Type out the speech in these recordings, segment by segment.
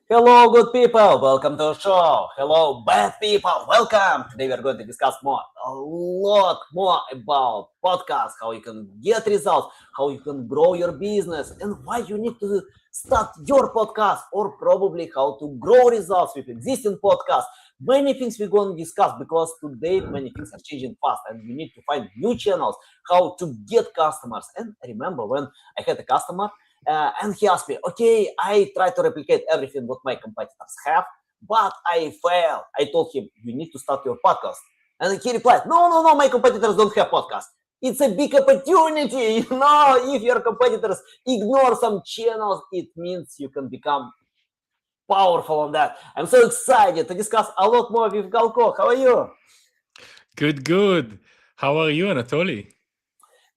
Hello, good people. Welcome to the show. Hello, bad people. Welcome. Today we are going to discuss a lot more about podcasts, how you can get results, how you can grow your business, and why you need to start your podcast, or probably how to grow results with existing podcasts. Many things we're going to discuss because today many things are changing fast, and we need to find new channels, how to get customers. And I remember when I had a customer. And he asked me, okay, I try to replicate everything what my competitors have, but I fail. I told him, you need to start your podcast. And he replied, no, my competitors don't have podcast. It's a big opportunity. If your competitors ignore some channels, it means you can become powerful on that. I'm so excited to discuss a lot more with Galko. How are you? Good. How are you, Anatoly?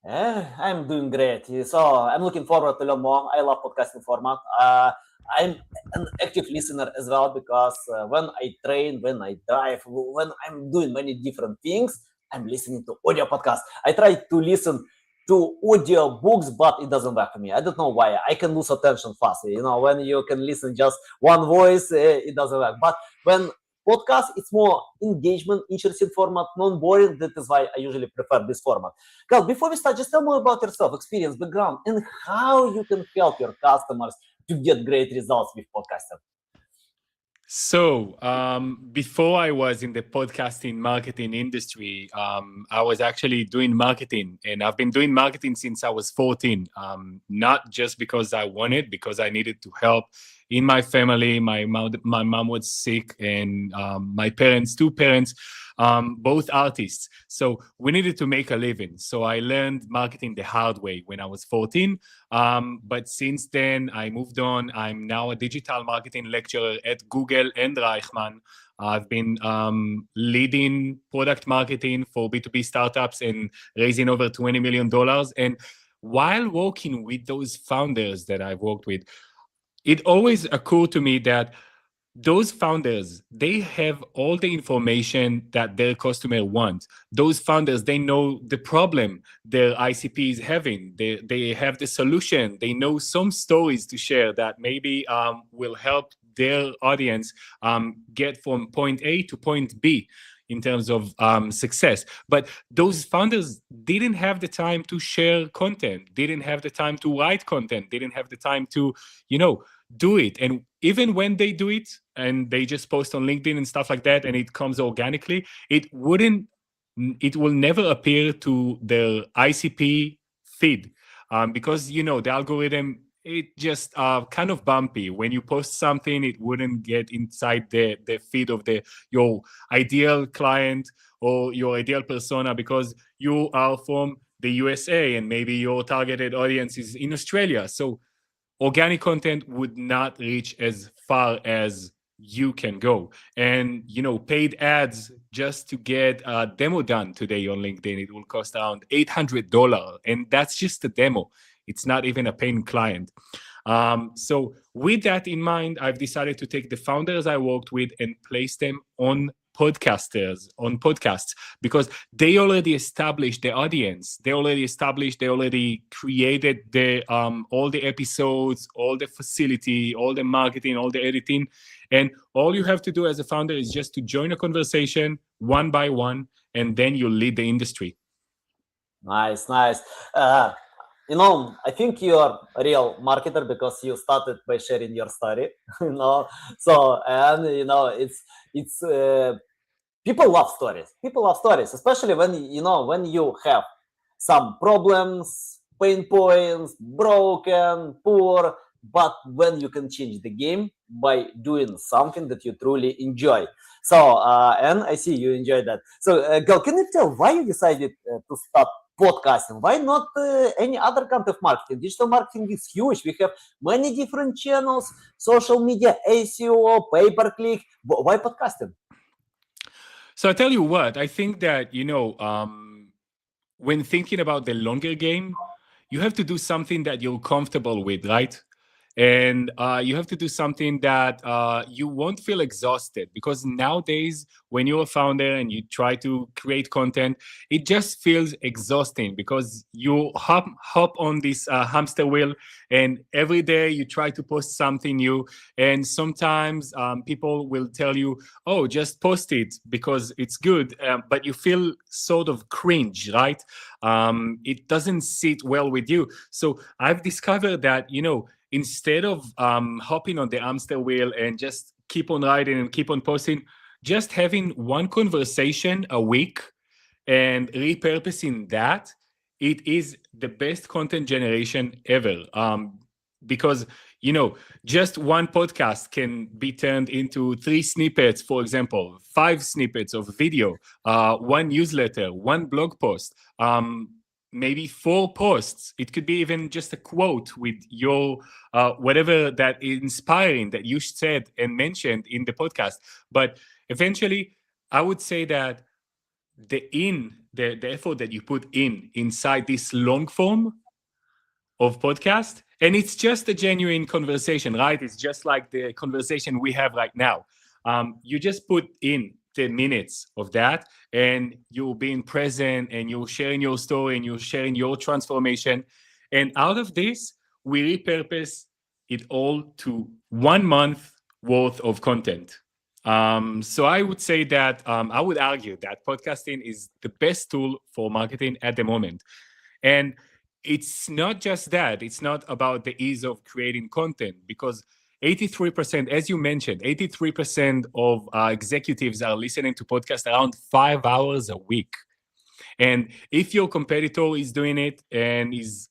I'm doing great. So I'm looking forward to learn more. I love podcasting format. I'm an active listener as well because when I train, when I drive, when I'm doing many different things, I'm listening to audio podcasts. I try to listen to audio books, but it doesn't work for me. I don't know why. I can lose attention fast. When you can listen just one voice, it doesn't work. But when podcast, it's more engagement, interesting format, non-boring. That is why I usually prefer this format. Gal, before we start, just tell me about yourself, experience, background, and how you can help your customers to get great results with podcasting. So, before I was in the podcasting marketing industry, I was actually doing marketing, and I've been doing marketing since I was 14. Not just because I wanted, because I needed to help in my family. My mom was sick, and my two parents, both artists. So we needed to make a living. So I learned marketing the hard way when I was 14. But since then, I moved on. I'm now a digital marketing lecturer at Google and Reichman. I've been leading product marketing for B2B startups and raising over $20 million. And while working with those founders that I've worked with, it always occurred to me that those founders, they have all the information that their customer wants. Those founders, they know the problem their ICP is having. They have the solution. They know some stories to share that maybe will help their audience get from point A to point B in terms of success. But those founders didn't have the time to share content, didn't have the time to write content, didn't have the time to, do it. And even when they do it and they just post on LinkedIn and stuff like that, and it comes organically, it will never appear to their ICP feed because, the algorithm, it just kind of bumpy. When you post something, it wouldn't get inside the feed of your ideal client or your ideal persona because you are from the USA and maybe your targeted audience is in Australia. So organic content would not reach as far as you can go. And, paid ads just to get a demo done today on LinkedIn, it will cost around $800. And that's just a demo. It's not even a paying client. So with that in mind, I've decided to take the founders I worked with and place them on podcasts because they already established the audience. They already created all the episodes, all the facility, all the marketing, all the editing. And all you have to do as a founder is just to join a conversation one by one, and then you lead the industry. Nice. I think you're a real marketer because you started by sharing your story. So and it's people love stories. People love stories, especially when you have some problems, pain points, broken, poor, but when you can change the game by doing something that you truly enjoy. So, and I see you enjoy that. So, Gal, can you tell why you decided to start podcasting? Why not any other kind of marketing? Digital marketing is huge. We have many different channels, social media, SEO, pay-per-click. Why podcasting? So I tell you what, I think that, when thinking about the longer game, you have to do something that you're comfortable with, right? And you have to do something that you won't feel exhausted, because nowadays when you're a founder and you try to create content, it just feels exhausting because you hop on this hamster wheel, and every day you try to post something new. And sometimes people will tell you, oh, just post it because it's good, but you feel sort of cringe, right? It doesn't sit well with you. So I've discovered that, instead of hopping on the hamster wheel and just keep on riding and keep on posting, just having one conversation a week and repurposing that, it is the best content generation ever. Because, just one podcast can be turned into 3 snippets, for example, 5 snippets of video, one newsletter, one blog post, maybe 4 posts. It could be even just a quote with your whatever that is inspiring that you said and mentioned in the podcast. But eventually, I would say that the effort that you put inside this long form of podcast, and it's just a genuine conversation, right? It's just like the conversation we have right now. You just put in 10 minutes of that, and you're being present, and you're sharing your story, and you're sharing your transformation. And out of this, we repurpose it all to 1 month worth of content. So I would say that I would argue that podcasting is the best tool for marketing at the moment. And it's not just that. It's not about the ease of creating content, because 83%, as you mentioned, 83% of executives are listening to podcasts around 5 hours a week. And if your competitor is doing it and is,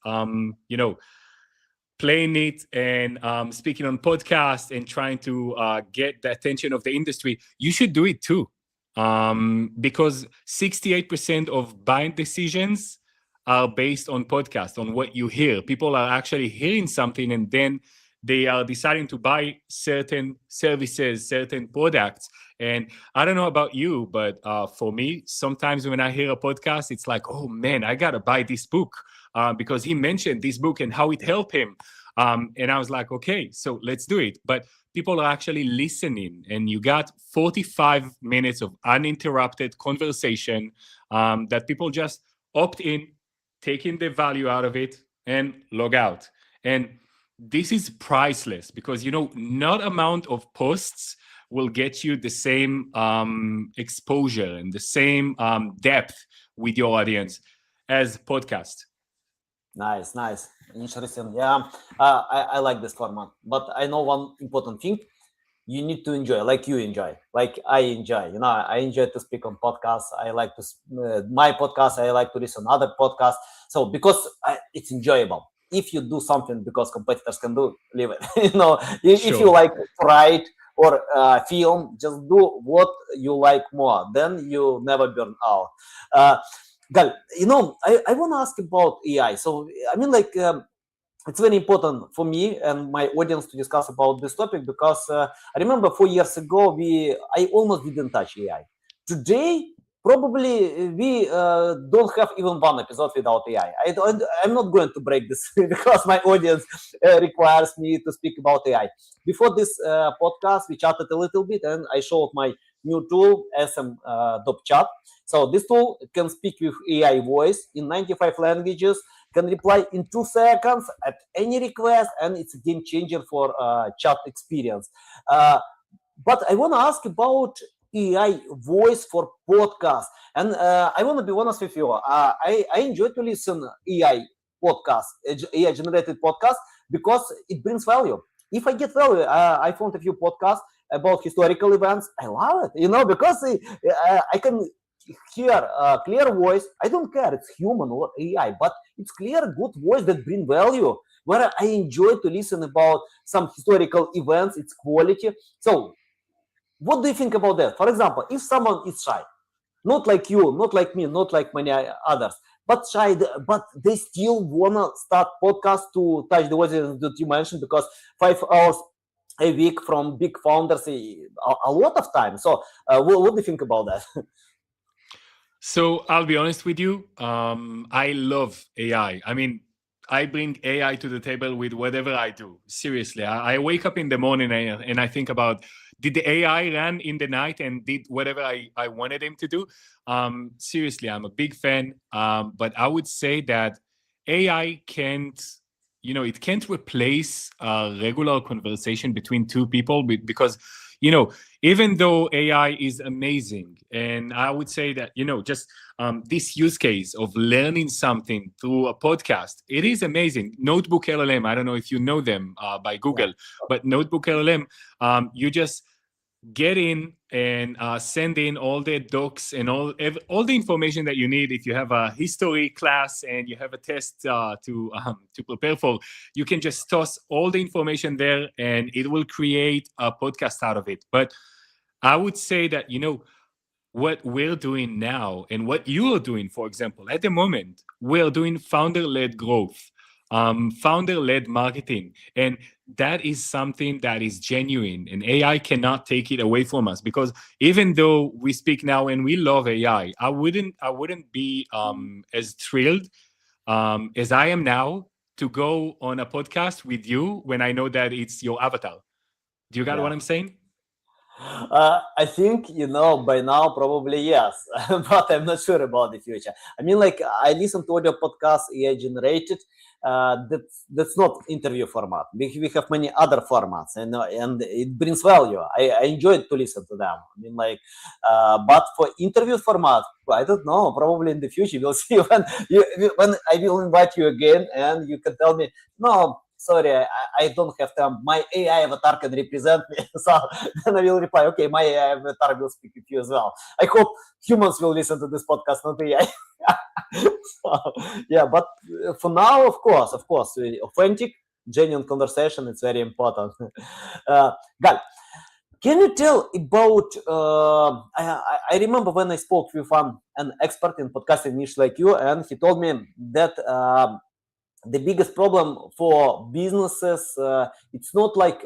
playing it and speaking on podcasts and trying to get the attention of the industry, you should do it too. Because 68% of buying decisions are based on podcasts, on what you hear. People are actually hearing something, and then they are deciding to buy certain services, certain products. And I don't know about you, but for me, sometimes when I hear a podcast, it's like, oh man, I got to buy this book because he mentioned this book and how it helped him. And I was like, okay, so let's do it. But people are actually listening, and you got 45 minutes of uninterrupted conversation that people just opt in, taking the value out of it, and log out. And this is priceless, because not amount of posts will get you the same exposure and the same depth with your audience as podcast. Nice, nice, interesting. Yeah, I like this format, but I know one important thing: you need to enjoy, like you enjoy, like I enjoy. I enjoy to speak on podcasts. I like to my podcast. I like to listen other podcasts. So because it's enjoyable. If you do something because competitors can do, leave it. If Sure. you like to write or film, just do what you like more. Then you never burn out. Gal, I want to ask about AI. So I mean, like. It's very important for me and my audience to discuss about this topic, because I remember 4 years ago I almost didn't touch AI. Today, probably we don't have even one episode without AI. I'm not going to break this because my audience requires me to speak about AI. Before this podcast, we chatted a little bit, and I showed my new tool, SM Chat. So this tool can speak with AI voice in 95 languages, can reply in 2 seconds at any request, and it's a game changer for chat experience. But I want to ask about AI voice for podcast, and I want to be honest with you. I enjoy to listen AI podcast, AI generated podcast, because it brings value. If I get value, I found a few podcasts about historical events. I love it, because I can hear clear voice. I don't care it's human or AI, but it's clear, good voice that bring value, where I enjoy to listen about some historical events. It's quality. So what do you think about that? For example, if someone is shy, not like you, not like me, not like many others, but shy, but they still wanna start podcast to touch the audience that you mentioned, because 5 hours a week from big founders, a lot of time. So what do you think about that? So I'll be honest with you. I love AI. I mean, I bring AI to the table with whatever I do. Seriously, I wake up in the morning and I think about, did the AI run in the night and did whatever I wanted him to do? Seriously, I'm a big fan. But I would say that AI can't, it can't replace a regular conversation between two people because, even though AI is amazing, and I would say that, just this use case of learning something through a podcast, it is amazing. Notebook LLM, I don't know if you know them by Google, but Notebook LLM, you just get in and send in all the docs and all the information that you need. If you have a history class and you have a test to prepare for, you can just toss all the information there and it will create a podcast out of it. But I would say that, what we're doing now and what you are doing, for example, at the moment, we're doing founder-led growth, founder-led marketing. And that is something that is genuine, and AI cannot take it away from us, because even though we speak now and we love AI, I wouldn't be as thrilled as I am now to go on a podcast with you when I know that it's your avatar. Do you got what I'm saying? I think, by now, probably yes, but I'm not sure about the future. I mean, like, I listen to audio podcasts AI generated. That's not interview format. We have many other formats, and it brings value. I enjoyed to listen to them. I mean, like, but for interview format, I don't know. Probably in the future we'll see when I will invite you again, and you can tell me, no, sorry, I don't have time. My AI avatar can represent me. So then I will reply, okay, my AI avatar will speak with you as well. I hope humans will listen to this podcast, not AI. So, yeah, but for now, of course, authentic, genuine conversation, it's very important. Gal, can you tell about, I remember when I spoke with an expert in podcasting niche like you, and he told me that the biggest problem for businesses, it's not like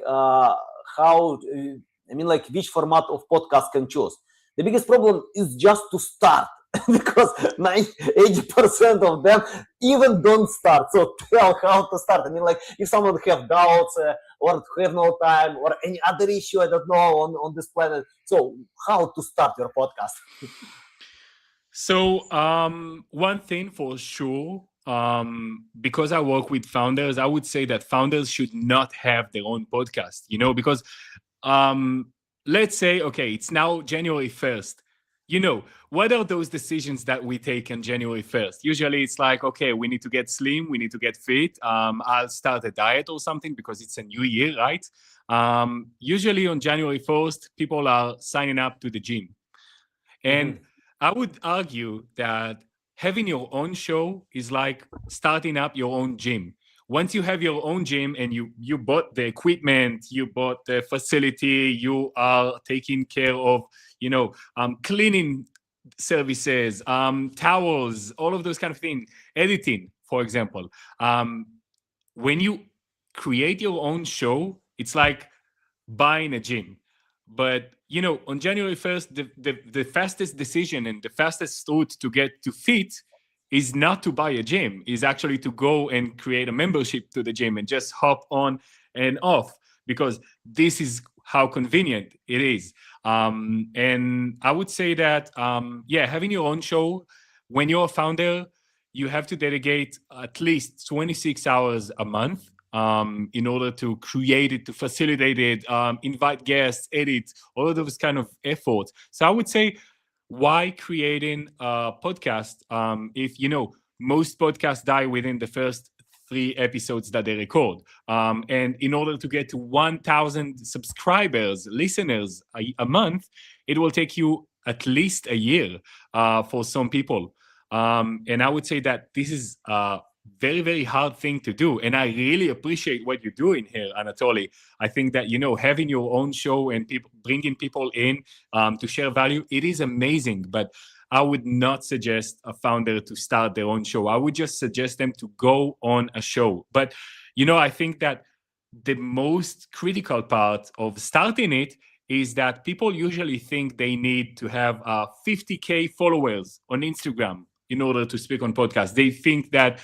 which format of podcast can choose. The biggest problem is just to start, because 80% of them even don't start. So tell how to start. I mean, like, if someone have doubts or have no time or any other issue, I don't know, on this planet. So how to start your podcast? So one thing for sure, because I work with founders, I would say that founders should not have their own podcast, because let's say, okay, it's now January 1st. What are those decisions that we take on January 1st? Usually it's like, okay, we need to get slim, we need to get fit. I'll start a diet or something because it's a new year, right? Usually on January 1st, people are signing up to the gym. And I would argue that having your own show is like starting up your own gym. Once you have your own gym and you bought the equipment, you bought the facility, you are taking care of, cleaning services, towels, all of those kind of things, editing, for example. When you create your own show, it's like buying a gym. But on January 1st, the fastest decision and the fastest route to get to fit is not to buy a gym, is actually to go and create a membership to the gym and just hop on and off, because this is how convenient it is. And I would say that, having your own show, when you're a founder, you have to dedicate at least 26 hours a month in order to create it, to facilitate it, invite guests, edit, all of those kind of efforts. So I would say, why creating a podcast if, most podcasts die within the first 3 episodes that they record. And in order to get to 1,000 subscribers, listeners a month, it will take you at least a year for some people. And I would say that this is very, very hard thing to do. And I really appreciate what you're doing here, Anatoly. I think that, having your own show and bringing people in to share value, it is amazing. But I would not suggest a founder to start their own show. I would just suggest them to go on a show. But, I think that the most critical part of starting it is that people usually think they need to have 50K followers on Instagram in order to speak on podcasts. They think that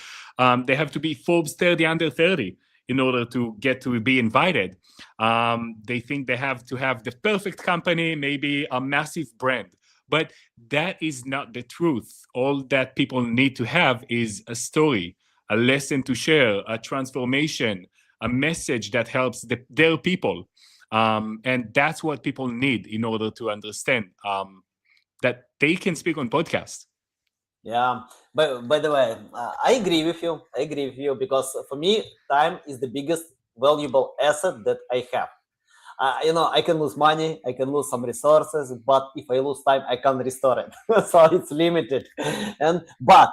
they have to be Forbes 30 under 30 in order to get to be invited. They think they have to have the perfect company, maybe a massive brand. But that is not the truth. All that people need to have is a story, a lesson to share, a transformation, a message that helps their people. And that's what people need in order to understand that they can speak on podcasts. Yeah, by the way, I agree with you. I agree with you because for me, time is the biggest valuable asset that I have. I can lose money, I can lose some resources, but if I lose time, I can't restore it. So it's limited. But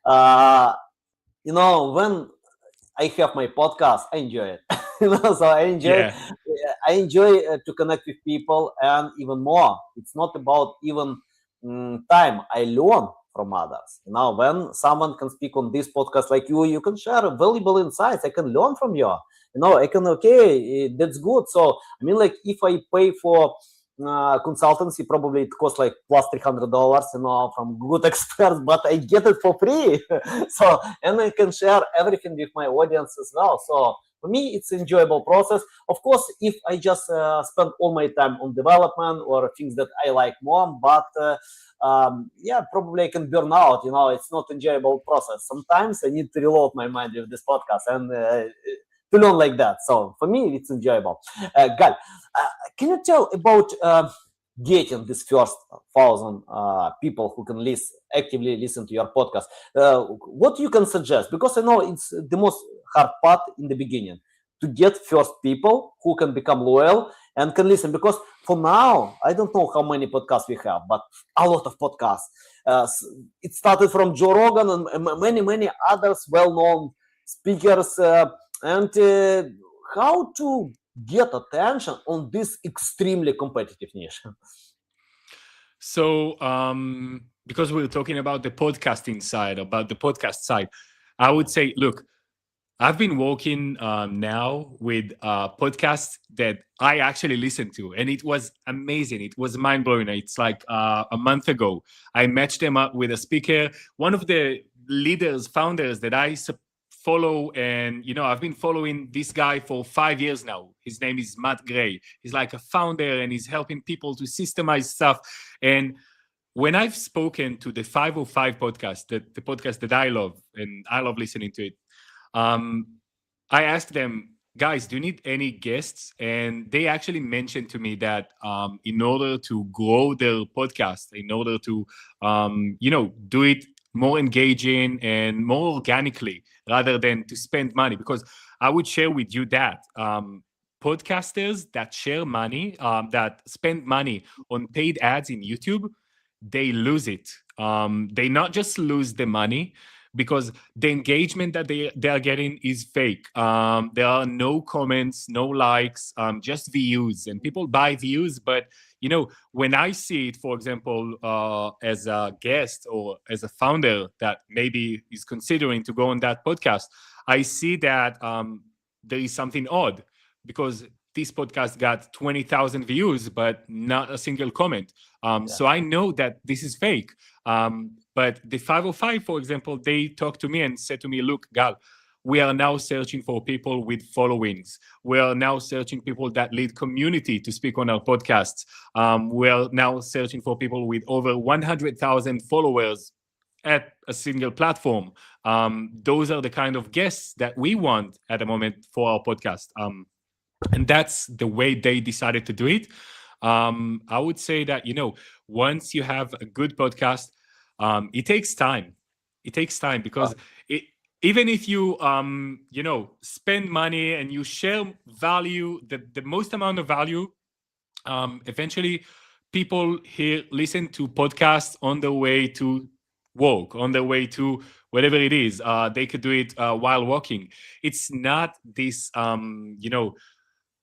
uh, when I have my podcast, I enjoy it. So Yeah. I enjoy to connect with people, and even more. It's not about even time. I learn from others. When someone can speak on this podcast like you can share valuable insights. I can learn from you. I can, okay, that's good. So I mean, like, if I pay for consultancy, probably it costs like plus $300, from good experts, but I get it for free. So, and I can share everything with my audience as well. So for me, it's enjoyable process. Of course, if I just spend all my time on development or things that I like more, but probably I can burn out. It's not enjoyable process. Sometimes I need to reload my mind with this podcast and to learn like that. So for me, it's enjoyable. Gal, can you tell about getting this first 1,000 people who can actively listen to your podcast? What you can suggest? Because I know it's the most hard part in the beginning to get first people who can become loyal and can listen. Because for now, I don't know how many podcasts we have, but a lot of podcasts. It started from Joe Rogan and many others well-known speakers. And how to get attention on this extremely competitive niche? So, because we're talking about the podcasting side, about the podcast side, I would say, look, I've been working now with podcasts that I actually listened to, and it was amazing. It was mind blowing. It's like a month ago, I matched them up with a speaker, one of the leaders, founders that I follow, and I've been following this guy for 5 years now. His name is Matt Gray. He's like a founder, and he's helping people to systemize stuff. And when I've spoken to the 505 podcast, the podcast that I love, and I love listening to it, I asked them, guys, do you need any guests? And they actually mentioned to me that in order to grow their podcast, in order to do it more engaging and more organically rather than to spend money, because I would share with you that podcasters that share money, that spend money on paid ads in YouTube, they lose it. They not just lose the money, because the engagement that they are getting is fake. There are no comments, no likes, just views, and people buy views. But when I see it, for example, as a guest or as a founder that maybe is considering to go on that podcast, I see that there is something odd, because this podcast got 20,000 views, but not a single comment. So I know that this is fake. But the 505, for example, they talked to me and said to me, look, Gal, we are now searching for people with followings. We are now searching people that lead community to speak on our podcasts. We are now searching for people with over 100,000 followers at a single platform. Those are the kind of guests that we want at the moment for our podcast. And that's the way they decided to do it. I would say that, once you have a good podcast, it takes time. It takes time, because even if you, spend money and you share value, the most amount of value, eventually people listen to podcasts on the way to work, on the way to whatever it is. They could do it while walking. It's not this,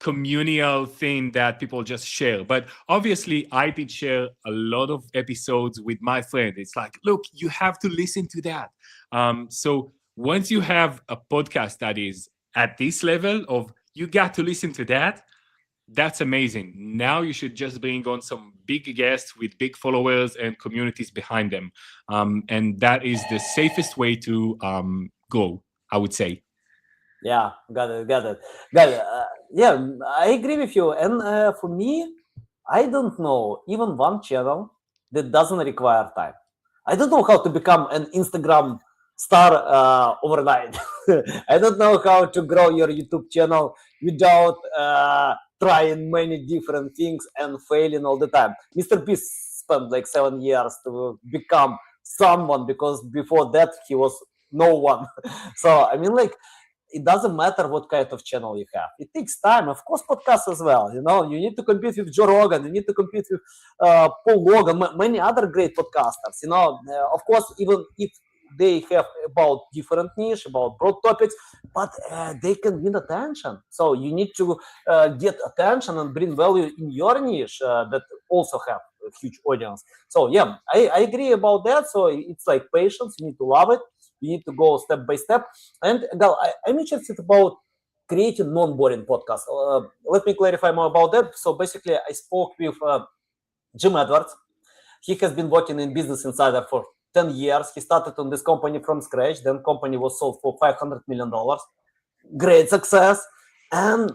communal thing that people just share. But obviously, I did share a lot of episodes with my friend. It's like, look, you have to listen to that. So once you have a podcast that is at this level of you got to listen to that, That's amazing. Now you should just bring on some big guests with big followers and communities behind them. And that is the safest way to go, I would say. Yeah, got it. Yeah, I agree with you. And for me, I don't know even one channel that doesn't require time. I don't know how to become an Instagram star overnight. I don't know how to grow your YouTube channel without trying many different things and failing all the time. Mr. Beast spent like 7 years to become someone because before that he was no one. So I mean, like, it doesn't matter what kind of channel you have. It takes time. Of course, podcasts as well. You know, you need to compete with Joe Rogan. You need to compete with Paul Logan, many other great podcasters. You know, of course, even if they have about different niche, about broad topics, but they can win attention. So you need to get attention and bring value in your niche that also have a huge audience. So yeah, I agree about that. So it's like patience. You need to love it. You need to go step by step. And Gal, I'm interested about creating non-boring podcasts. Let me clarify more about that. So basically, I spoke with Jim Edwards. He has been working in Business Insider for 10 years. He started on this company from scratch. Then company was sold for $500 million. Great success. And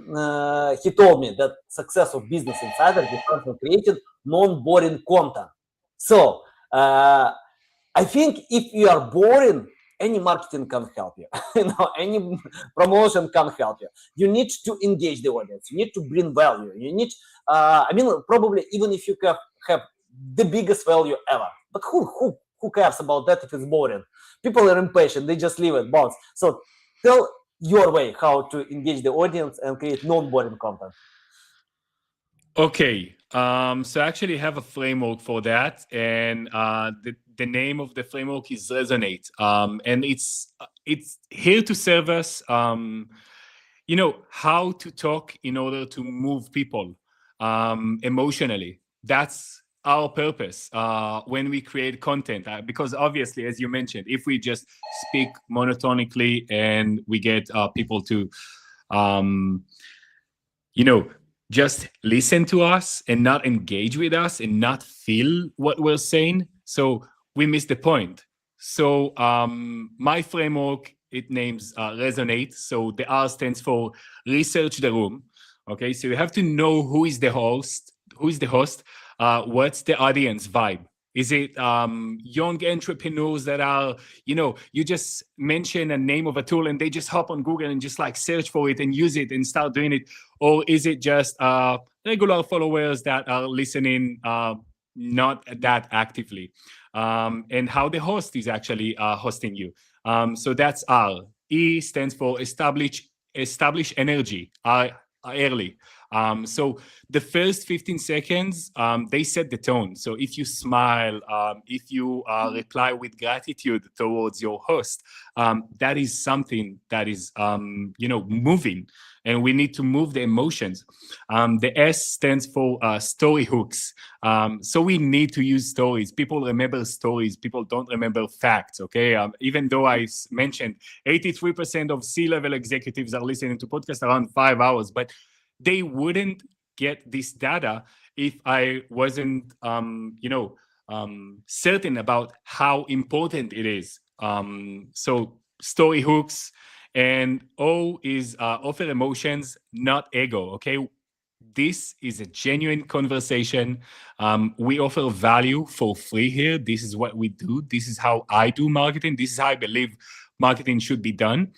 he told me that success of Business Insider depends on creating non-boring content. So I think if you are boring, any marketing can help you. Any promotion can help you. You need to engage the audience. You need to bring value. You need, probably even if you have the biggest value ever, but who cares about that if it's boring? People are impatient. They just leave it, bounce. So tell your way how to engage the audience and create non-boring content. Okay, so I actually have a framework for that, and the name of the framework is Resonate, and it's here to serve us, how to talk in order to move people emotionally. That's our purpose when we create content, because obviously, as you mentioned, if we just speak monotonically and we get people to, just listen to us and not engage with us and not feel what we're saying, so we miss the point. So my framework, it names Resonate. So the R stands for research the room. Okay, so you have to know who is the host, what's the audience vibe. Is it young entrepreneurs that are, you just mention a name of a tool and they just hop on Google and just like search for it and use it and start doing it? Or is it just regular followers that are listening not that actively? And how the host is actually hosting you. So that's R. E stands for establish energy early. So the first 15 seconds, they set the tone. So if you smile, if you reply with gratitude towards your host, that is something that is, moving. And we need to move the emotions. The S stands for story hooks. So we need to use stories. People remember stories. People don't remember facts, okay? Even though I mentioned 83% of C-level executives are listening to podcasts around 5 hours, but they wouldn't get this data if I wasn't, certain about how important it is. So story hooks. And O is offer emotions, not ego. Okay, this is a genuine conversation. We offer value for free here. This is what we do. This is how I do marketing. This is how I believe marketing should be done.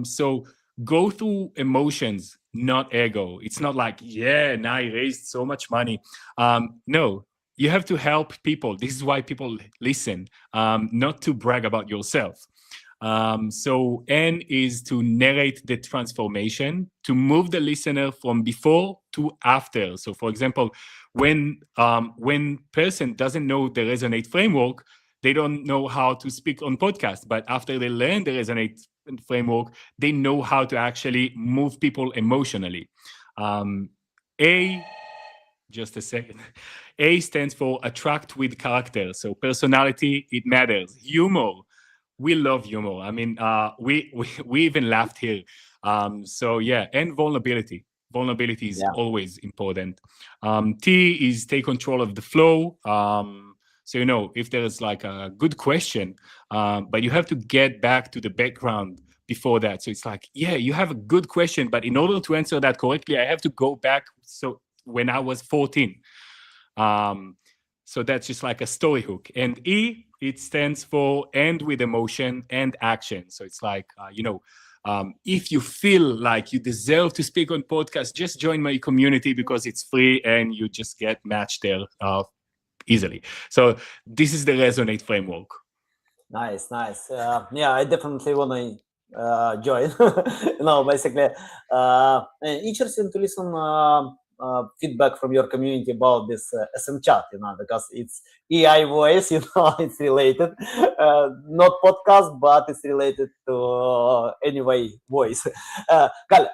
So go through emotions, not ego. It's not like, yeah, now I raised so much money. No, you have to help people. This is why people listen, not to brag about yourself. So N is to narrate the transformation, to move the listener from before to after. So for example, when person doesn't know the Resonate framework, they don't know how to speak on podcast. But after they learn the Resonate framework, they know how to actually move people emotionally. A, just a second. A stands for attract with character. So personality, it matters. Humor, we love humor. I mean, we even laughed here. So yeah, and vulnerability. Vulnerability is Yeah. always important. T is take control of the flow. So, if there's like a good question, but you have to get back to the background before that. So it's like, yeah, you have a good question, but in order to answer that correctly, I have to go back. So when I was 14. So that's just like a story hook. And E, it stands for end with emotion and action. So it's like, if you feel like you deserve to speak on podcast, just join my community because it's free and you just get matched there easily. So this is the Resonate framework. Nice. Yeah, I definitely want to join. Basically, interesting to listen feedback from your community about this SM chat, because it's AI voice, it's related, not podcast, but it's related to anyway voice. Gal,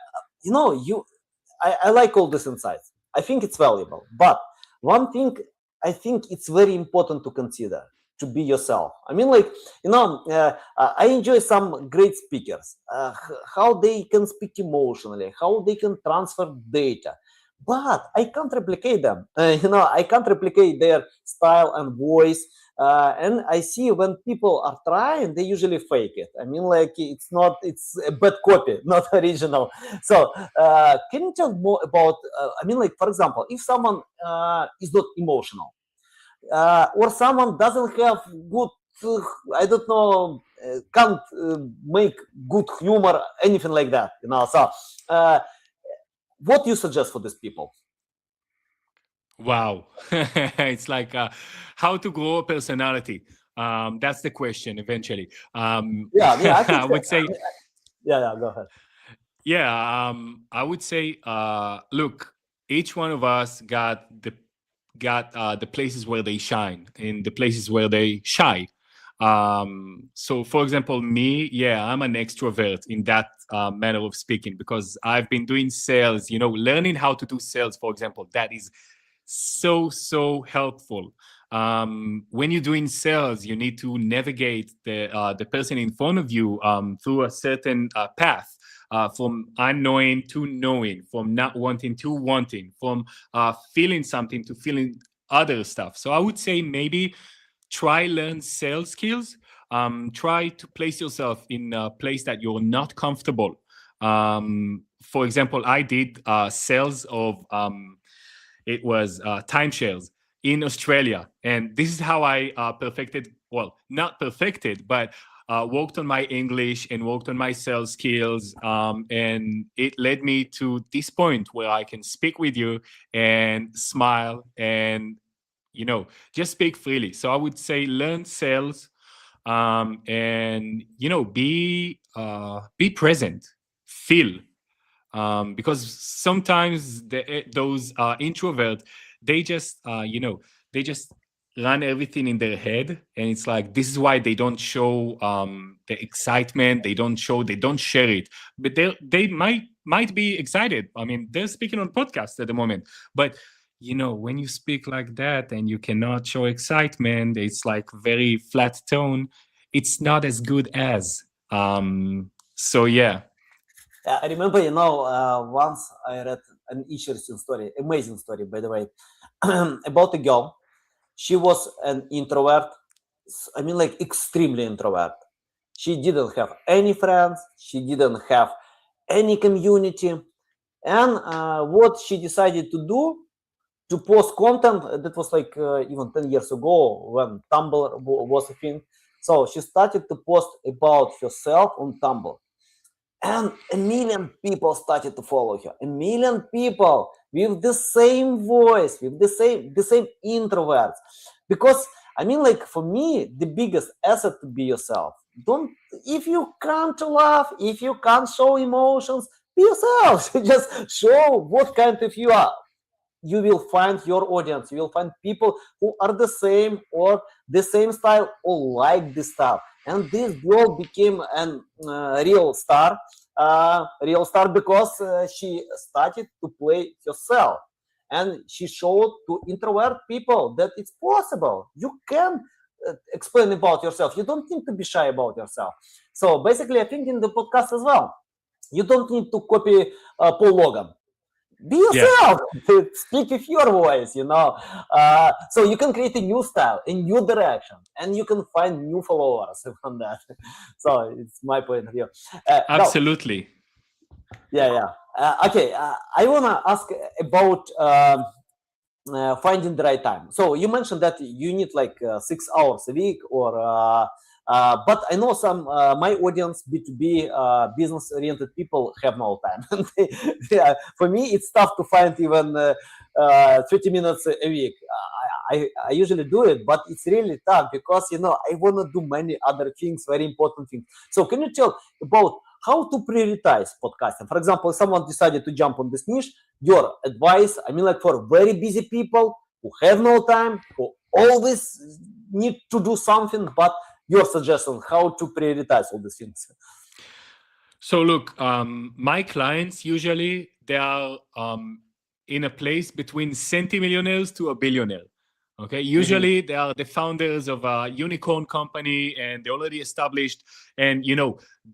I like all these insights. I think it's valuable, but one thing I think it's very important to consider to be yourself. I mean, I enjoy some great speakers, how they can speak emotionally, how they can transfer data, but I can't replicate them. I can't replicate their style and voice. And I see when people are trying, they usually fake it. I mean, it's a bad copy, not original. So, can you tell more about, for example, if someone is not emotional, or someone doesn't have good, I don't know, can't make good humor, anything like that, So, what do you suggest for these people? Wow. It's like how to grow a personality. That's the question eventually. I think I would say, go ahead. Yeah, I would say, look, each one of us got the places where they shine and the places where they shy. So, for example, me, yeah, I'm an extrovert in that manner of speaking because I've been doing sales. Learning how to do sales, for example, that is so helpful. When you're doing sales, you need to navigate the person in front of you through a certain path. From unknowing to knowing, from not wanting to wanting, from feeling something to feeling other stuff. So I would say maybe try learn sales skills. Try to place yourself in a place that you're not comfortable. For example, I did sales of it was timeshares in Australia, and this is how I perfected. Well, not perfected, but worked on my English and worked on my sales skills. And it led me to this point where I can speak with you and smile and, just speak freely. So I would say learn sales and, be present, feel. Because sometimes those introverts, they just, they just run everything in their head, and it's like this is why they don't show the excitement. They don't share it, but they might be excited. I mean, they're speaking on podcasts at the moment, but when you speak like that and you cannot show excitement, it's like very flat tone. It's not as good as. So yeah. I remember, once I read an interesting story, amazing story, by the way, about a girl. She was an introvert. I mean, extremely introvert. She didn't have any friends. She didn't have any community. And what she decided to do, to post content, that was even 10 years ago when Tumblr was a thing. So she started to post about herself on Tumblr. And a million people started to follow her. A million people with the same voice, with the same introverts. Because for me, the biggest asset to be yourself. If you can't laugh, if you can't show emotions, be yourself. Just show what kind of you are. You will find your audience. You will find people who are the same or the same style or like this style. And this girl became a real star because she started to play herself. And she showed to introvert people that it's possible. You can explain about yourself. You don't need to be shy about yourself. So basically, I think in the podcast as well, you don't need to copy Paul Logan. Be yourself. Speak with your voice, so you can create a new style, a new direction, and you can find new followers from that. So it's my point of view. Absolutely. Yeah. Okay, I want to ask about finding the right time. So you mentioned that you need like 6 hours a week, but I know some my audience B2B business oriented people have no time. For me, it's tough to find even 30 minutes a week. I usually do it, but it's really tough because I want to do many other things, very important things. So can you tell about how to prioritize podcasting? For example, if someone decided to jump on this niche, your advice, I mean, like for very busy people who have no time, who always need to do something, but your suggestion how to prioritize all these things. So look, my clients usually they are in a place between centimillionaires to a billionaire. Okay, usually they are the founders of a unicorn company and they're already established, and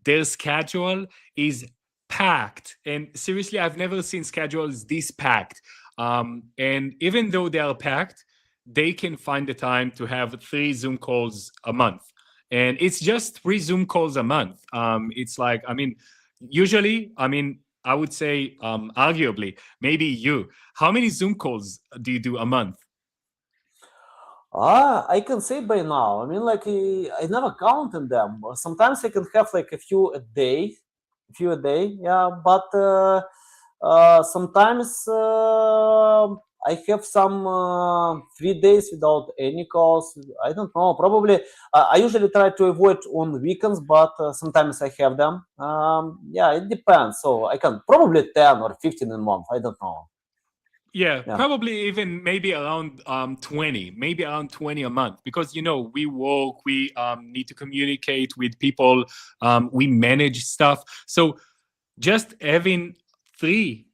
their schedule is packed. And seriously, I've never seen schedules this packed. And even though they are packed, they can find the time to have 3 Zoom calls a month. And it's just 3 Zoom calls a month. It's like, usually, I would say, arguably, maybe you. How many Zoom calls do you do a month? I can say by now. I mean, like I never counted them. Sometimes I can have like a few a day, yeah. But sometimes I have some 3 days without any calls. I don't know. Probably I usually try to avoid on weekends, but sometimes I have them. Yeah, it depends. So I can probably 10 or 15 in a month. I don't know. Yeah, probably even maybe around 20, maybe around 20 a month, because we work, we need to communicate with people, we manage stuff. So just having 3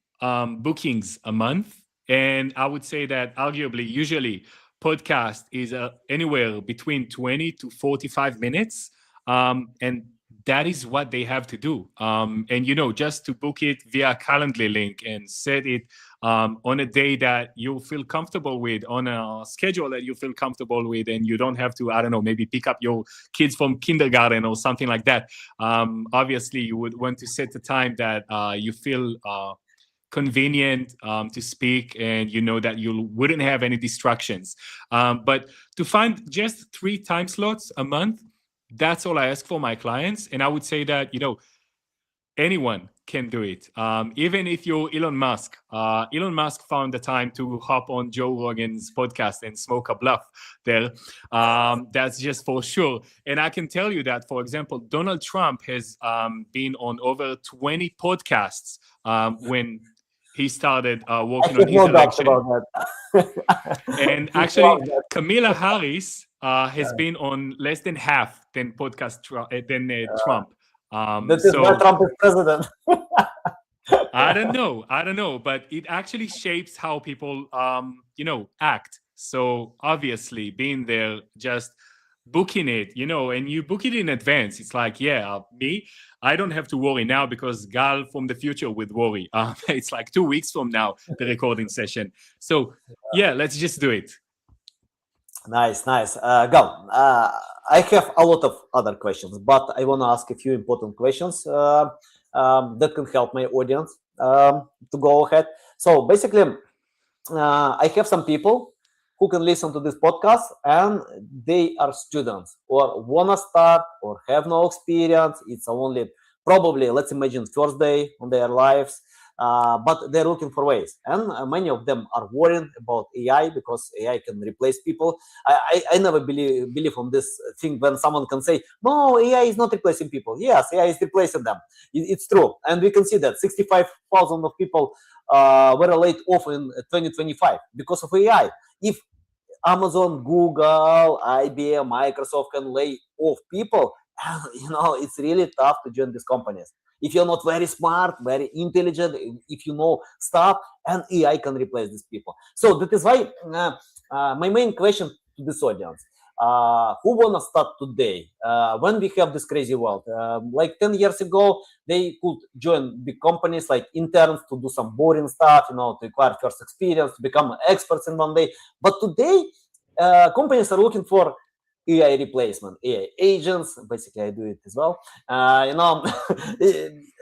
bookings a month, and I would say that arguably, usually podcast is anywhere between 20 to 45 minutes, and that is what they have to do. And just to book it via Calendly link and set it on a day that you feel comfortable with, on a schedule that you feel comfortable with, and you don't have to, I don't know, maybe pick up your kids from kindergarten or something like that. Obviously, you would want to set the time that you feel convenient to speak, and that you wouldn't have any distractions. But to find just 3 time slots a month, that's all I ask for my clients. And I would say that, anyone can do it. Even if you're Elon Musk. Elon Musk found the time to hop on Joe Rogan's podcast and smoke a bluff there. That's just for sure. And I can tell you that, for example, Donald Trump has been on over 20 podcasts when he started working on his election. And actually, Kamala Harris has been on less than half than podcast Trump. That is why Trump is president. I don't know, but it actually shapes how people, act. So obviously, being there, just booking it, and you book it in advance. It's like, me, I don't have to worry now because Gal from the future would worry. It's like 2 weeks from now, the recording session. So let's just do it. Nice. Gal, I have a lot of other questions, but I want to ask a few important questions that can help my audience to go ahead. So basically, I have some people who can listen to this podcast and they are students or want to start or have no experience. It's only probably, let's imagine, first day on their lives. But they're looking for ways, and many of them are worried about AI because AI can replace people. I never believe on this thing when someone can say, no, AI is not replacing people. Yes, AI is replacing them. It's true, and we can see that 65,000 of people were laid off in 2025 because of AI. If Amazon, Google, IBM, Microsoft can lay off people, it's really tough to join these companies. If you're not very smart, very intelligent, if you know stuff, and AI can replace these people. So that is why my main question to this audience. who wanna start today when we have this crazy world? Like 10 years ago, they could join big companies like interns to do some boring stuff, to acquire first experience, to become experts in one day. But today, companies are looking for AI replacement, AI agents. Basically, I do it as well.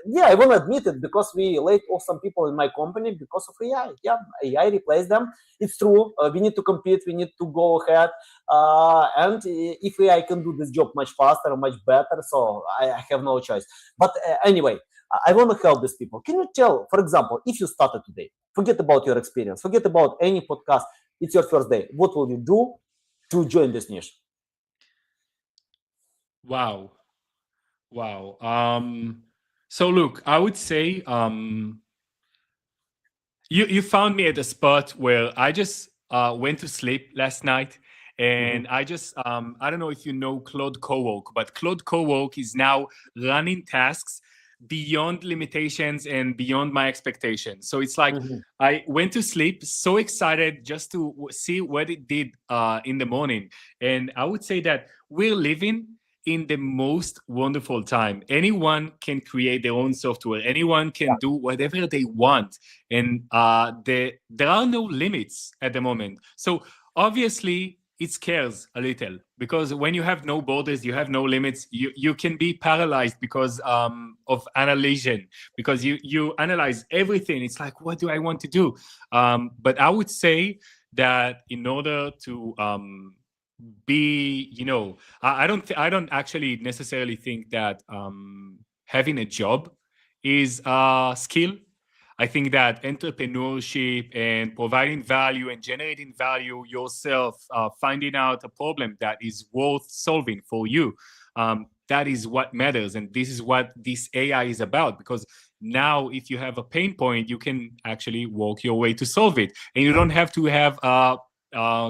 Yeah, I will admit it because we laid off some people in my company because of AI. Yeah, AI replaced them. It's true. We need to compete. We need to go ahead. And if AI can do this job much faster, much better, so I have no choice. But anyway, I want to help these people. Can you tell, for example, if you started today, forget about your experience, forget about any podcast, it's your first day. What will you do to join this niche? Wow. So look, I would say you found me at a spot where I just went to sleep last night, and I just I don't know if you know Claude Cowork, but Claude Cowork is now running tasks beyond limitations and beyond my expectations. So it's like I went to sleep so excited just to see what it did in the morning, and I would say that we're living in the most wonderful time. Anyone can create their own software. Anyone can do whatever they want, and there are no limits at the moment. So obviously, it scares a little because when you have no borders, you have no limits. You can be paralyzed because of analysis, because you analyze everything. It's like, what do I want to do? But I would say that in order to be, I don't actually necessarily think that having a job is a skill. I think that entrepreneurship and providing value and generating value yourself, finding out a problem that is worth solving for you, that is what matters. And this is what this AI is about, because now if you have a pain point, you can actually walk your way to solve it. And you don't have to have a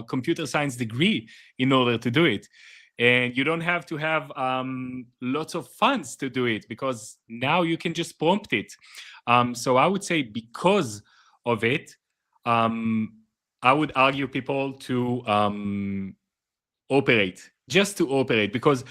computer science degree in order to do it. And you don't have to have lots of funds to do it, because now you can just prompt it. So I would say because of it, I would argue people to operate, just to operate, because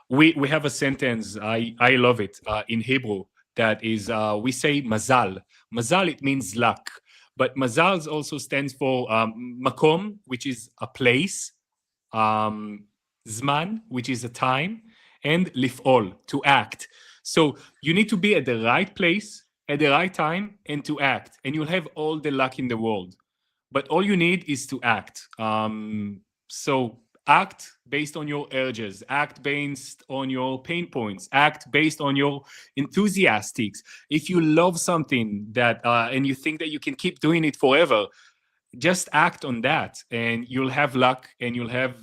we have a sentence, I love it, in Hebrew, that is, we say mazal. Mazal, it means luck. But mazal also stands for makom, which is a place, zman, which is a time, and lif'ol, to act. So you need to be at the right place at the right time and to act, and you'll have all the luck in the world. But all you need is to act. So act based on your urges, act based on your pain points, act based on your enthusiastics. If you love something that and you think that you can keep doing it forever, just act on that, and you'll have luck, and you'll have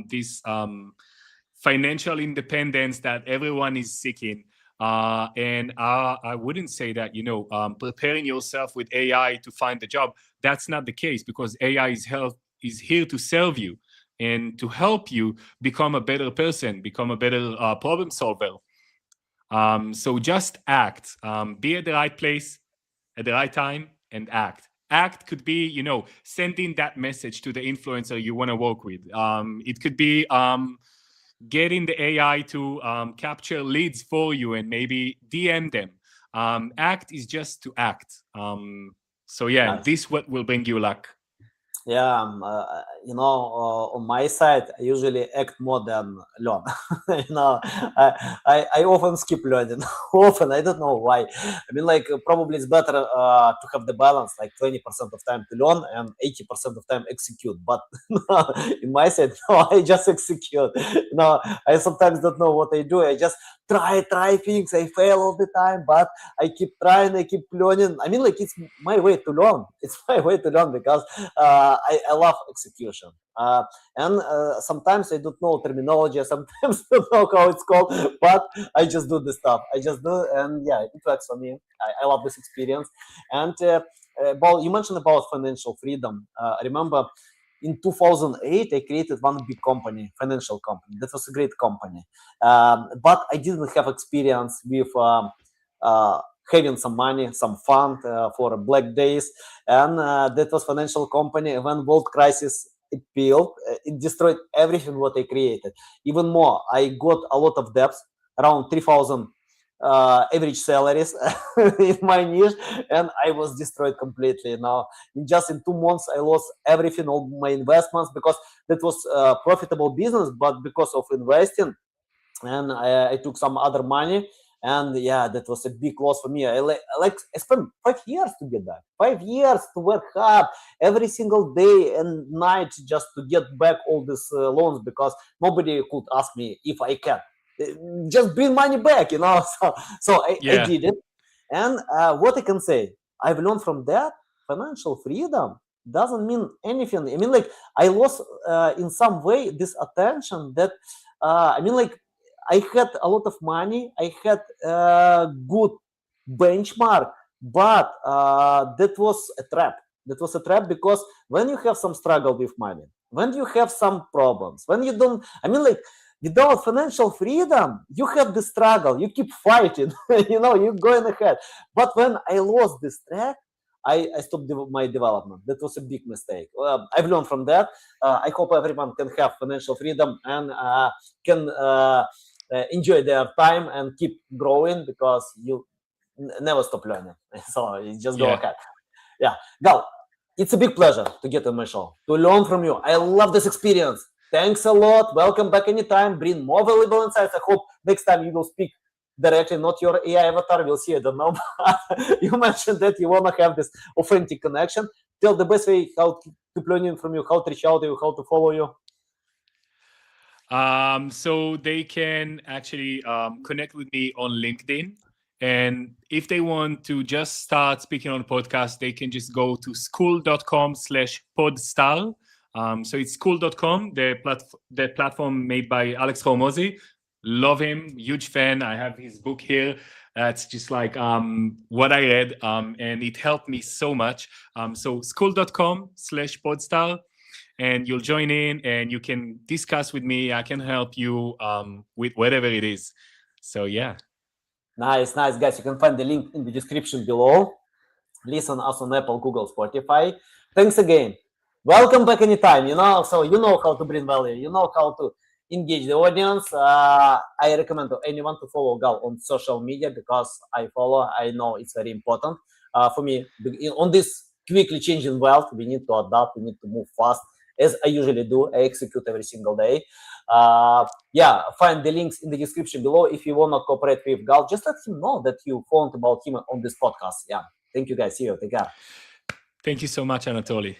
this financial independence that everyone is seeking. And I wouldn't say that, preparing yourself with AI to find a job, that's not the case, because AI is here to serve you and to help you become a better person, become a better problem solver. So just act, be at the right place at the right time, and act. Act could be, sending that message to the influencer you want to work with. It could be getting the AI to capture leads for you and maybe DM them. Act is just to act. So yeah, Nice. this what will bring you luck. Yeah, on my side, I usually act more than learn. I often skip learning. Often, I don't know why. I mean, like, probably it's better to have the balance, like 20% of time to learn and 80% of time execute. But in my side, no, I just execute. I sometimes don't know what I do. I just try things. I fail all the time, but I keep trying. I keep learning. I mean, like, it's my way to learn. It's my way to learn because I love execution. And sometimes I don't know terminology. Sometimes I don't know how it's called, but I just do the stuff. I just do, and yeah, it works for me. I love this experience. And you mentioned about financial freedom. I remember in 2008, I created one big company, financial company. That was a great company, but I didn't have experience with having some money, some fund for black days, and that was financial company when world crisis it peeled, it destroyed everything what I created. Even more, I got a lot of debts, around 3,000 average salaries in my niche, and I was destroyed completely. Now, just in 2 months, I lost everything, all my investments, because that was a profitable business, but because of investing, and I took some other money, and yeah, that was a big loss for me. I spent 5 years to get that, 5 years to work hard every single day and night just to get back all these loans, because nobody could ask me if I can. Just bring money back, So I did it. And what I can say, I've learned from that, financial freedom doesn't mean anything. I mean, like, I lost in some way this attention that, I had a lot of money, I had good benchmark, but that was a trap. That was a trap, because when you have some struggle with money, when you have some problems, when you don't, without financial freedom, you have the struggle, you keep fighting, you're going ahead. But when I lost this track, I stopped my development. That was a big mistake. I've learned from that. I hope everyone can have financial freedom and can enjoy their time and keep growing, because you never stop learning. So you just go ahead. Yeah, Gal, it's a big pleasure to get on my show, to learn from you. I love this experience. Thanks a lot. Welcome back anytime. Bring more valuable insights. I hope next time you will speak directly, not your AI avatar. We'll see. I don't know. You mentioned that you want to have this authentic connection. Tell the best way how to keep learning from you, how to reach out to you, how to follow you. So they can actually connect with me on LinkedIn. And if they want to just start speaking on podcast, they can just go to school.com/podstar. So it's school.com, the platform made by Alex Hormozy. Love him, huge fan. I have his book here. It's just like what I read, and it helped me so much. So school.com/podstar. And you'll join in and you can discuss with me. I can help you with whatever it is. So, yeah. Nice, guys. You can find the link in the description below. Listen us on Apple, Google, Spotify. Thanks again. Welcome back anytime. So you know how to bring value. You know how to engage the audience. I recommend to anyone to follow Gal on social media, because I know it's very important for me. On this quickly changing world, we need to adapt. We need to move fast, as I usually do. I execute every single day. Find the links in the description below. If you want to cooperate with Gal, just let him know that you found about him on this podcast. Yeah. Thank you, guys. See you. Take care. Thank you so much, Anatoly.